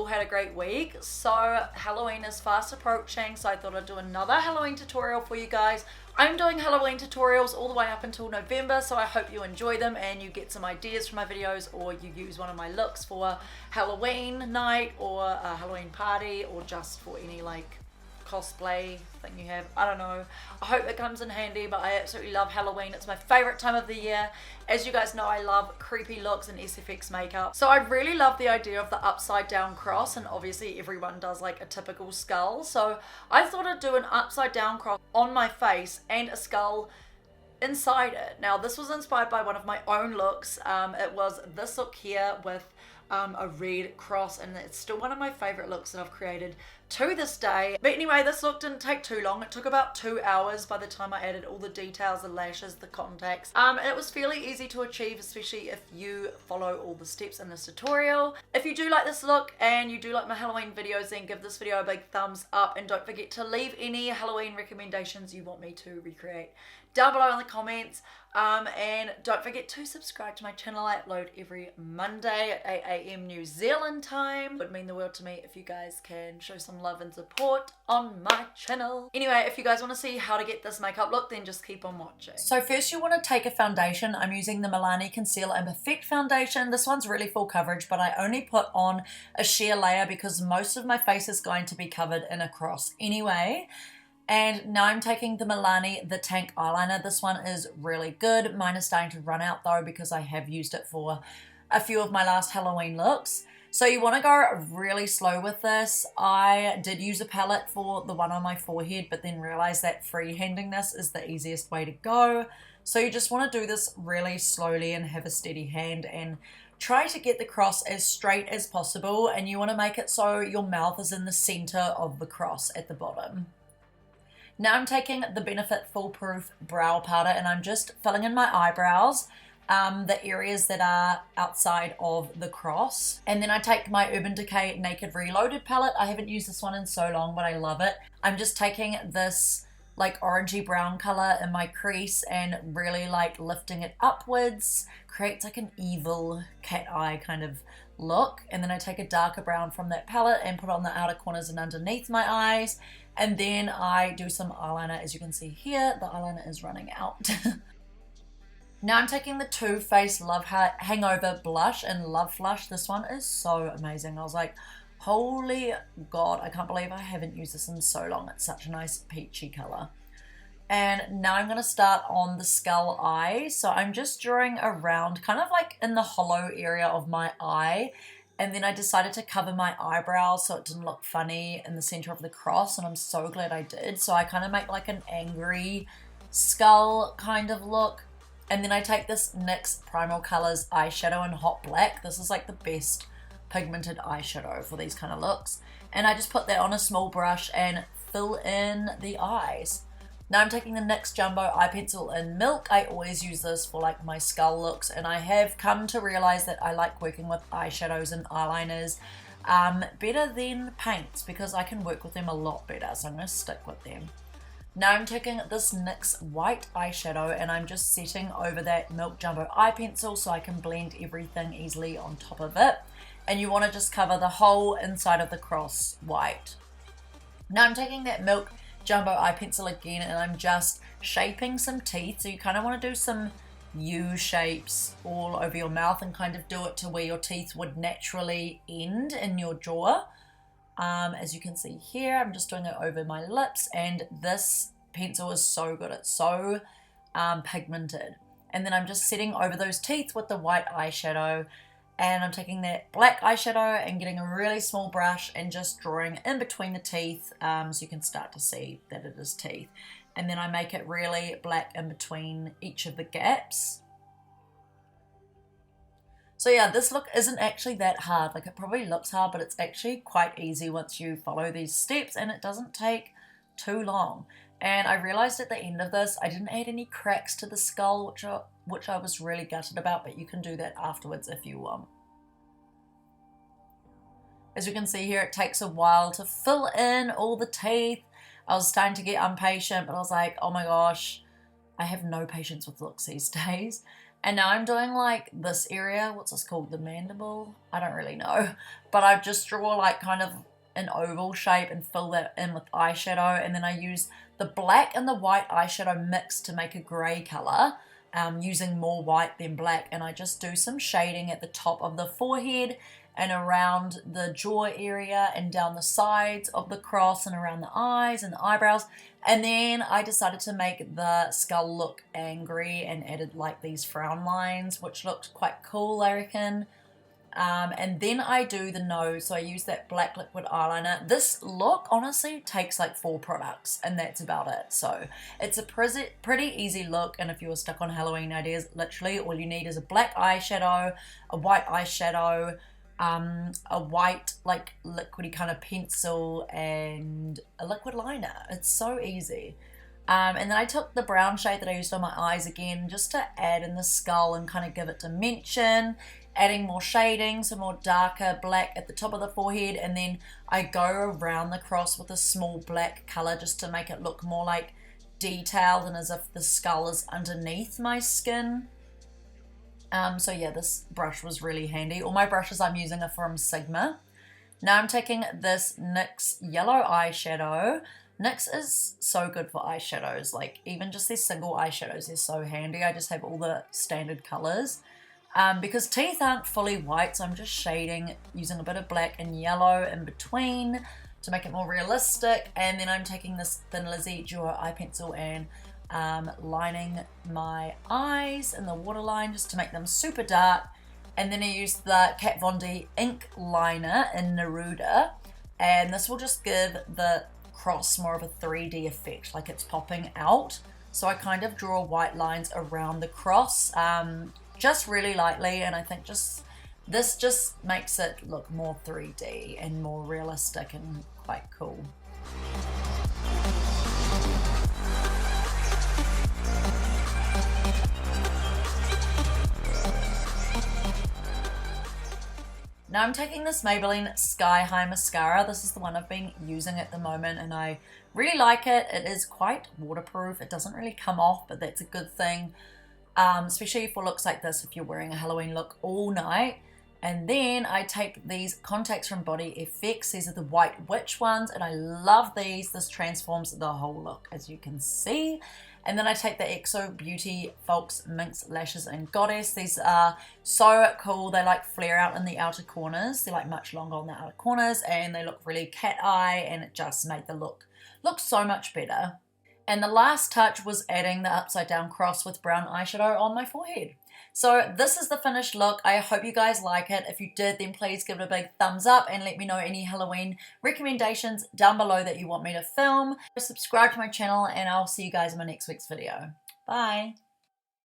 had a great week. So Halloween is fast approaching, so I thought I'd do another Halloween tutorial for you guys. I'm doing Halloween tutorials all the way up until November, so I hope you enjoy them and you get some ideas from my videos, or you use one of my looks for Halloween night or a Halloween party, or just for any like cosplay thing you have. I don't know. I hope it comes in handy, but I absolutely love Halloween. It's my favorite time of the year. As you guys know, I love creepy looks and SFX makeup. So I really love the idea of the upside down cross, and obviously everyone does like a typical skull. So I thought I'd do an upside down cross on my face and a skull inside it. Now this was inspired by one of my own looks. It was this look here with a red cross, and it's still one of my favorite looks that I've created to this day. But anyway, this look didn't take too long. It took about 2 hours by the time I added all the details, the lashes, the contacts. And it was fairly easy to achieve, especially if you follow all the steps in this tutorial. If you do like this look and you do like my Halloween videos, then give this video a big thumbs up, and don't forget to leave any Halloween recommendations you want me to recreate down below in the comments. And don't forget to subscribe to my channel. I upload every Monday at 8 AM New Zealand time. It would mean the world to me if you guys can show some love and support on my channel. Anyway, if you guys want to see how to get this makeup look, then just keep on watching. So first you want to take a foundation. I'm using the Maybelline Concealer and Perfect foundation. This one's really full coverage, but I only put on a sheer layer because most of my face is going to be covered in a cross anyway. And now I'm taking the Milani The Tank eyeliner. This one is really good. Mine is starting to run out though because I have used it for a few of my last Halloween looks. So you want to go really slow with this. I did use a palette for the one on my forehead, but then realized that freehanding this is the easiest way to go. So you just want to do this really slowly and have a steady hand, and try to get the cross as straight as possible. And you want to make it so your mouth is in the center of the cross at the bottom. Now I'm taking the Benefit Foolproof Brow Powder, and I'm just filling in my eyebrows, the areas that are outside of the cross. And then I take my Urban Decay Naked Reloaded palette. I haven't used this one in so long, but I love it. I'm just taking this like orangey brown color in my crease and really like lifting it upwards. Creates like an evil cat eye kind of look. And then I take a darker brown from that palette and put on the outer corners and underneath my eyes. And then I do some eyeliner. As you can see here, the eyeliner is running out. Now I'm taking the Too Faced Love Hangover Blush in Love Flush. This one is so amazing. I was like, holy God, I can't believe I haven't used this in so long. It's such a nice peachy color. And now I'm going to start on the skull eye. So I'm just drawing around, kind of like in the hollow area of my eye. And then I decided to cover my eyebrows so it didn't look funny in the center of the cross, and I'm so glad I did. So I kind of make like an angry skull kind of look. And then I take this NYX Primal Colors eyeshadow in Hot Black. This is like the best pigmented eyeshadow for these kind of looks. And I just put that on a small brush and fill in the eyes. Now I'm taking the NYX Jumbo Eye Pencil in Milk. I always use this for like my skull looks, and I have come to realize that I like working with eyeshadows and eyeliners better than paints because I can work with them a lot better, so I'm going to stick with them. Now I'm taking this NYX white eyeshadow and I'm just setting over that Milk Jumbo Eye Pencil so I can blend everything easily on top of it. And you want to just cover the whole inside of the cross white. Now I'm taking that Milk Jumbo Eye Pencil again, and I'm just shaping some teeth. So you kind of want to do some U shapes all over your mouth and kind of do it to where your teeth would naturally end in your jaw. As you can see here, I'm just doing it over my lips, and this pencil is so good. It's so pigmented. And then I'm just setting over those teeth with the white eyeshadow. And I'm taking that black eyeshadow and getting a really small brush and just drawing in between the teeth so you can start to see that it is teeth. And then I make it really black in between each of the gaps. So yeah, this look isn't actually that hard. Like, it probably looks hard, but it's actually quite easy once you follow these steps, and it doesn't take too long. And I realized at the end of this, I didn't add any cracks to the skull, which I was really gutted about, but you can do that afterwards if you want. As you can see here, it takes a while to fill in all the teeth. I was starting to get impatient, but I was like, oh my gosh, I have no patience with looks these days. And now I'm doing like this area, what's this called, the mandible? I don't really know, but I just draw like kind of an oval shape and fill that in with eyeshadow, and then I use the black and the white eyeshadow mixed to make a grey colour, using more white than black, and I just do some shading at the top of the forehead and around the jaw area and down the sides of the cross and around the eyes and the eyebrows. And then I decided to make the skull look angry and added like these frown lines, which looked quite cool, I reckon. And then I do the nose, so I use that black liquid eyeliner. This look honestly takes like 4 products and that's about it. So it's a pretty easy look, and if you were stuck on Halloween ideas, literally all you need is a black eyeshadow, a white eyeshadow, a white like liquidy kind of pencil, and a liquid liner. It's so easy. And then I took the brown shade that I used on my eyes again just to add in the skull and kind of give it dimension, adding more shading, so more darker black at the top of the forehead, and then I go around the cross with a small black color just to make it look more like detailed and as if the skull is underneath my skin. So yeah, this brush was really handy. All my brushes I'm using are from Sigma. Now I'm taking this NYX yellow eyeshadow. NYX is so good for eyeshadows, like even just these single eyeshadows, they're so handy. I just have all the standard colors. Because teeth aren't fully white, so I'm just shading using a bit of black and yellow in between to make it more realistic. And then I'm taking this Thin Lizzy Duo eye pencil and lining my eyes in the waterline just to make them super dark. And then I use the Kat Von D ink liner in Neruda, and this will just give the cross more of a 3D effect, like it's popping out. So I kind of draw white lines around the cross, just really lightly, and I think this just makes it look more 3D and more realistic and quite cool. Now I'm taking this Maybelline Sky High Mascara. This is the one I've been using at the moment and I really like it. It is quite waterproof. It doesn't really come off, but that's a good thing. Especially for looks like this if you're wearing a Halloween look all night. And then I take these contacts from Body FX. These are the White Witch ones and I love these. This transforms the whole look, as you can see. And then I take the EXO Beauty Folks Minx Lashes and Goddess. These are so cool. They like flare out in the outer corners. They're like much longer on the outer corners and they look really cat eye, and it just made the look so much better. And the last touch was adding the upside down cross with brown eyeshadow on my forehead. So this is the finished look. I hope you guys like it. If you did, then please give it a big thumbs up and let me know any Halloween recommendations down below that you want me to film. Subscribe to my channel and I'll see you guys in my next week's video. Bye.